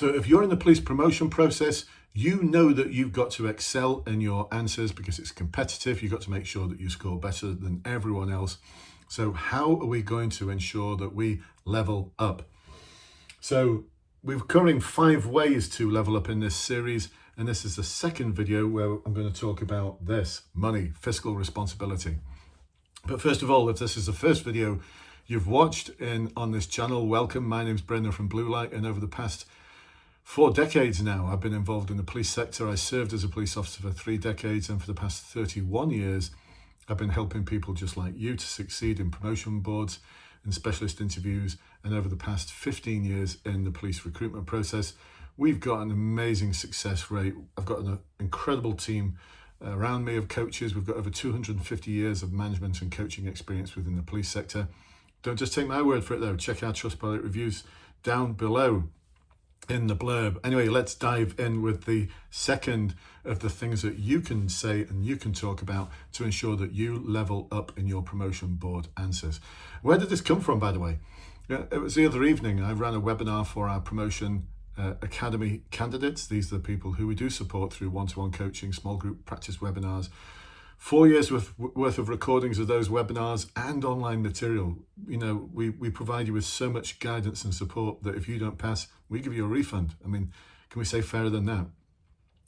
So if you're in the police promotion process, you know that you've got to excel in your answers because it's competitive. You've got to make sure that you score better than everyone else. So how are we going to ensure that we level up? So we're covering 5 ways to level up in this series. And this is the second video where I'm going to talk about this: money, fiscal responsibility. But first of all, if this is the first video you've watched on this channel, welcome. My name's Brendan from Blue Light, and over the past 4 decades now, I've been involved in the police sector. I served as a police officer for 3 decades, and for the past 31 years, I've been helping people just like you to succeed in promotion boards and specialist interviews. And over the past 15 years in the police recruitment process, we've got an amazing success rate. I've got an incredible team around me of coaches. We've got over 250 years of management and coaching experience within the police sector. Don't just take my word for it though. Check our Trustpilot reviews down below in the blurb. Anyway, let's dive in with the second of the things that you can say and you can talk about to ensure that you level up in your promotion board answers. Where did this come from, by the way? It was the other evening. I ran a webinar for our promotion academy candidates. These are the people who we do support through one-to-one coaching, small group practice webinars. 4 years worth of recordings of those webinars and online material. You know, we provide you with so much guidance and support that if you don't pass, we give you a refund. I mean, can we say fairer than that?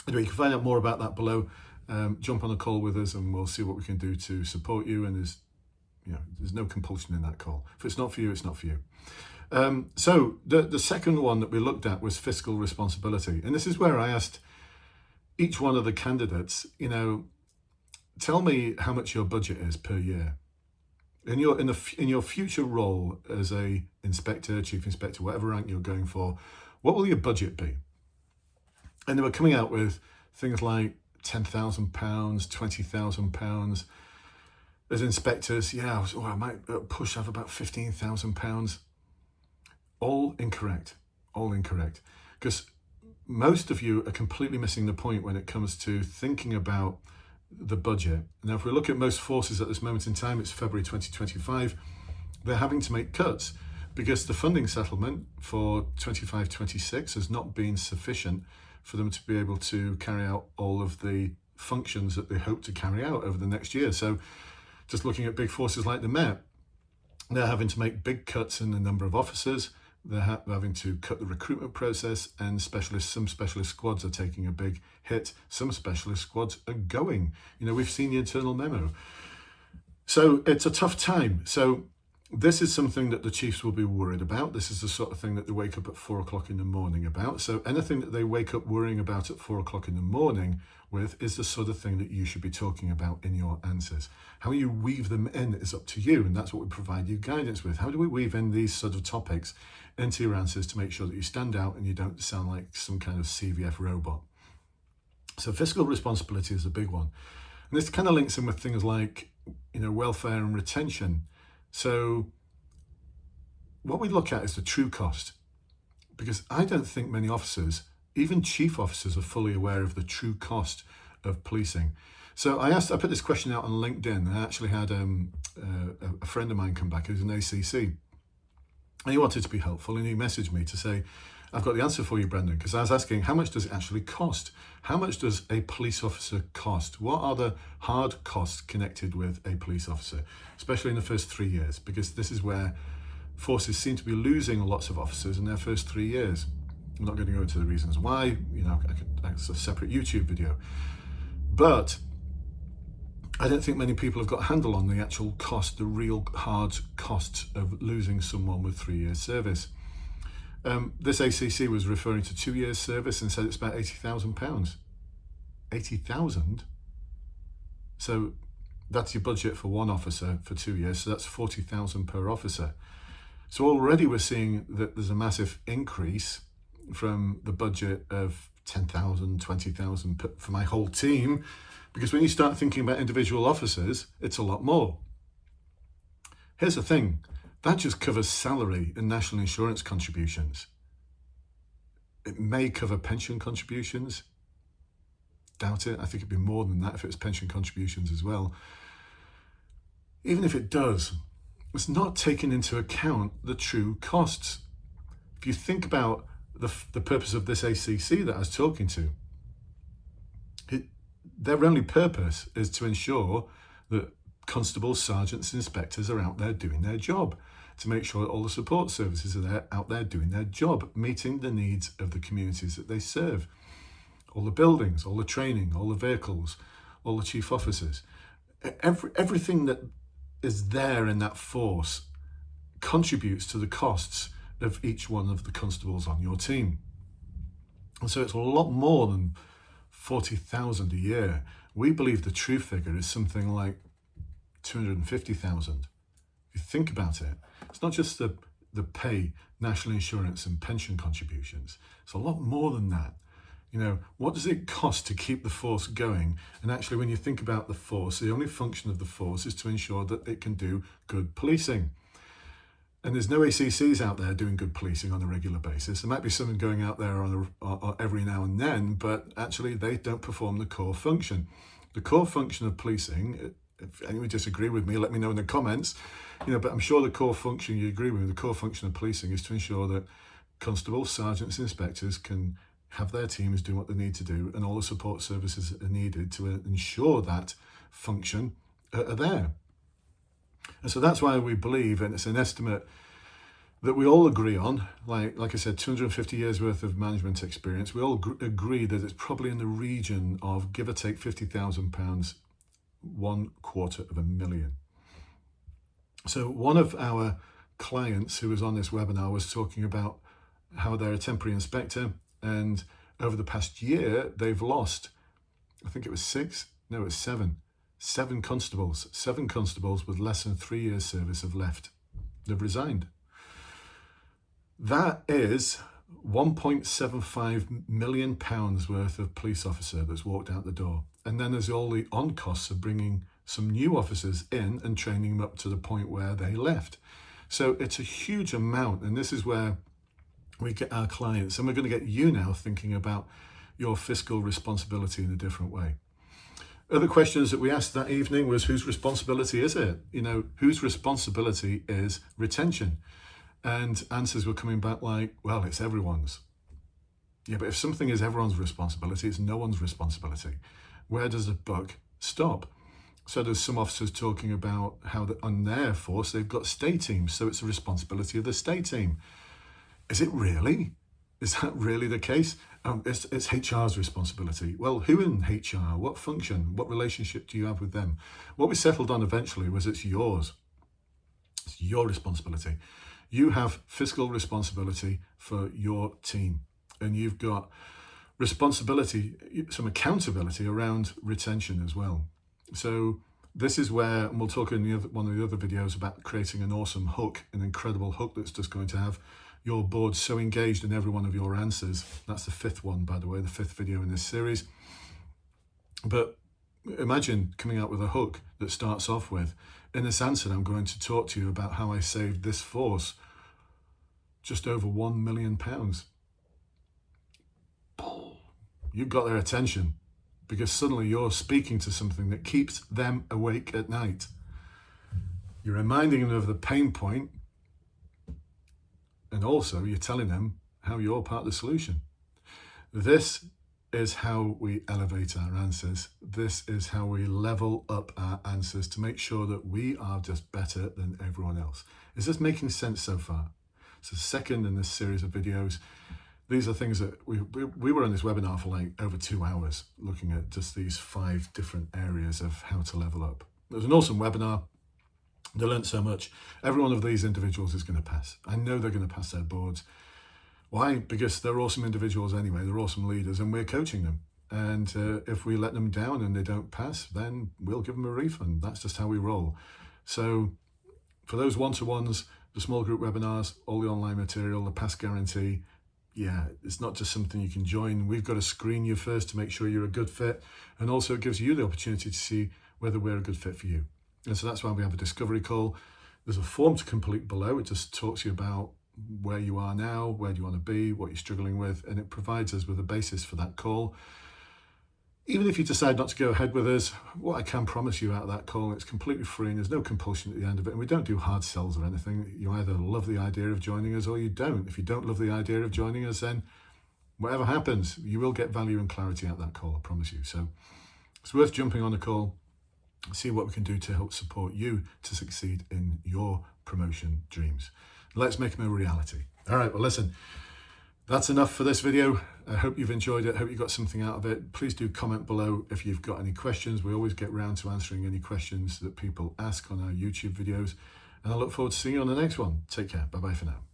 Anyway, you can find out more about that below. Jump on a call with us and we'll see what we can do to support you. And there's no compulsion in that call. If it's not for you, it's not for you. So the second one that we looked at was fiscal responsibility. And this is where I asked each one of the candidates, tell me how much your budget is per year. In your future role as a inspector, chief inspector, whatever rank you're going for, what will your budget be? And they were coming out with things like £10,000, £20,000. As inspectors, I might push up about £15,000. All incorrect, because most of you are completely missing the point when it comes to thinking about the budget. Now, if we look at most forces at this moment in time, it's February 2025, they're having to make cuts because the funding settlement for 25-26 has not been sufficient for them to be able to carry out all of the functions that they hope to carry out over the next year. So just looking at big forces like the Met, they're having to make big cuts in the number of officers. They're having to cut the recruitment process, and some specialist squads are taking a big hit. Some specialist squads are going. We've seen the internal memo. So it's a tough time. So this is something that the chiefs will be worried about. This is the sort of thing that they wake up at 4 o'clock in the morning about. So anything that they wake up worrying about at 4 o'clock in the morning with is the sort of thing that you should be talking about in your answers. How you weave them in is up to you, and that's what we provide you guidance with. How do we weave in these sort of topics into your answers to make sure that you stand out and you don't sound like some kind of CVF robot? So fiscal responsibility is a big one. And this kind of links in with things like, welfare and retention. So what we look at is the true cost, because I don't think many officers, even chief officers, are fully aware of the true cost of policing. So I put this question out on LinkedIn, and I actually had a friend of mine come back who's an ACC. And he wanted to be helpful, and he messaged me to say, I've got the answer for you, Brendan, because I was asking, how much does it actually cost? How much does a police officer cost? What are the hard costs connected with a police officer, especially in the first 3 years? Because this is where forces seem to be losing lots of officers in their first 3 years. I'm not going to go into the reasons why, that's a separate YouTube video. But I don't think many people have got a handle on the actual cost, the real hard costs of losing someone with 3 years service. This ACC was referring to 2 years service and said it's about £80,000. 80,000? So that's your budget for one officer for 2 years. So that's 40,000 per officer. So already we're seeing that there's a massive increase from the budget of 10,000, 20,000 for my whole team. Because when you start thinking about individual officers, it's a lot more. Here's the thing, that just covers salary and national insurance contributions. It may cover pension contributions. Doubt it. I think it'd be more than that if it was pension contributions as well. Even if it does, it's not taking into account the true costs. If you think about the purpose of this ACC that I was talking to, their only purpose is to ensure that constables, sergeants, inspectors are out there doing their job, to make sure that all the support services are out there doing their job, meeting the needs of the communities that they serve. All the buildings, all the training, all the vehicles, all the chief officers, everything that is there in that force contributes to the costs of each one of the constables on your team. And so it's a lot more than 40,000 a year. We believe the true figure is something like 250,000. If you think about it, it's not just the pay, national insurance and pension contributions. It's a lot more than that. You know, what does it cost to keep the force going? And actually, when you think about the force, the only function of the force is to ensure that it can do good policing. And there's no ACCs out there doing good policing on a regular basis. There might be someone going out there on every now and then, but actually they don't perform the core function. The core function of policing, if anyone disagree with me, let me know in the comments. You know, but I'm sure the core function, you agree with me, the core function of policing is to ensure that constables, sergeants, inspectors can have their teams do what they need to do, and all the support services are needed to ensure that function are there. And so that's why we believe, and it's an estimate that we all agree on, like I said, 250 years worth of management experience, we all agree that it's probably in the region of, give or take, £50,000, £250,000. So one of our clients who was on this webinar was talking about how they're a temporary inspector, and over the past year, they've lost, I think it was seven constables. 7 constables with less than 3 years service have left. They've resigned. That is £1.75 million worth of police officer that's walked out the door. And then there's all the on costs of bringing some new officers in and training them up to the point where they left. So it's a huge amount, and this is where we get our clients, and we're going to get you now thinking about your fiscal responsibility in a different way. Other questions that we asked that evening was, whose responsibility is it? You know, whose responsibility is retention? And answers were coming back like, well, it's everyone's. Yeah, but if something is everyone's responsibility, it's no one's responsibility. Where does the buck stop? So there's some officers talking about how on their force, they've got stay teams, so it's the responsibility of the stay team. Is it really? Is that really the case? It's HR's responsibility. Well, who in HR? What function? What relationship do you have with them? What we settled on eventually was it's yours. It's your responsibility. You have fiscal responsibility for your team, and you've got responsibility, some accountability around retention as well. So this is where, and we'll talk in one of the other videos about creating an awesome hook, an incredible hook that's just going to have your board so engaged in every one of your answers. That's the 5th one, by the way, the 5th video in this series. But imagine coming out with a hook that starts off with, in this answer, I'm going to talk to you about how I saved this force just over £1 million. You've got their attention because suddenly you're speaking to something that keeps them awake at night. You're reminding them of the pain point, and also you're telling them how you're part of the solution. This is how we elevate our answers. This is how we level up our answers to make sure that we are just better than everyone else. Is this making sense so far? It's the second in this series of videos. These are things that we were on this webinar for like over 2 hours, looking at just these 5 different areas of how to level up. It was an awesome webinar. They learned so much. Every one of these individuals is going to pass. I know they're going to pass their boards. Why? Because they're awesome individuals anyway. They're awesome leaders, and we're coaching them. And if we let them down and they don't pass, then we'll give them a refund. That's just how we roll. So for those one-to-ones, the small group webinars, all the online material, the pass guarantee, yeah, it's not just something you can join. We've got to screen you first to make sure you're a good fit. And also it gives you the opportunity to see whether we're a good fit for you. And so that's why we have a discovery call. There's a form to complete below. It just talks to you about where you are now, where do you want to be, what you're struggling with, and it provides us with a basis for that call. Even if you decide not to go ahead with us, what I can promise you out of that call, it's completely free and there's no compulsion at the end of it. And we don't do hard sells or anything. You either love the idea of joining us or you don't. If you don't love the idea of joining us, then whatever happens, you will get value and clarity out of that call, I promise you. So it's worth jumping on a call, see what we can do to help support you to succeed in your promotion dreams. Let's make them a reality. All right, well, listen, that's enough for this video. I hope you've enjoyed it. I hope you got something out of it. Please do comment below if you've got any questions. We always get round to answering any questions that people ask on our YouTube videos. And I look forward to seeing you on the next one. Take care. Bye-bye for now.